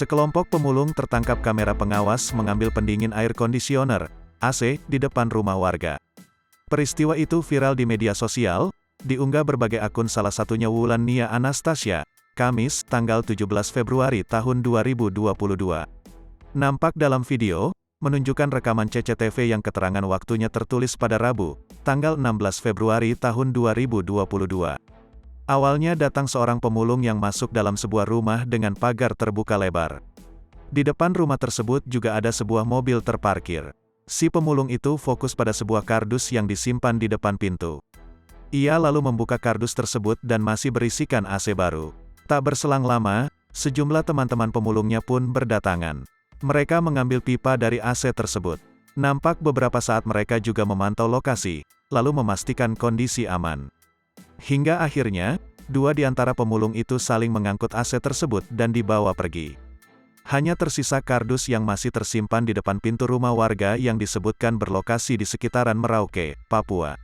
Sekelompok pemulung tertangkap kamera pengawas mengambil pendingin air kondisioner, AC, di depan rumah warga. Peristiwa itu viral di media sosial, diunggah berbagai akun salah satunya Wulan Nia Anastasia, Kamis, tanggal 17 Februari tahun 2022. Nampak dalam video, menunjukkan rekaman CCTV yang keterangan waktunya tertulis pada Rabu, tanggal 16 Februari tahun 2022. Awalnya datang seorang pemulung yang masuk dalam sebuah rumah dengan pagar terbuka lebar. Di depan rumah tersebut juga ada sebuah mobil terparkir. Si pemulung itu fokus pada sebuah kardus yang disimpan di depan pintu. Ia lalu membuka kardus tersebut dan masih berisikan AC baru. Tak berselang lama, sejumlah teman-teman pemulungnya pun berdatangan. Mereka mengambil pipa dari AC tersebut. Nampak beberapa saat mereka juga memantau lokasi, lalu memastikan kondisi aman. Hingga akhirnya, dua di antara pemulung itu saling mengangkut AC tersebut dan dibawa pergi. Hanya tersisa kardus yang masih tersimpan di depan pintu rumah warga yang disebutkan berlokasi di sekitaran Merauke, Papua.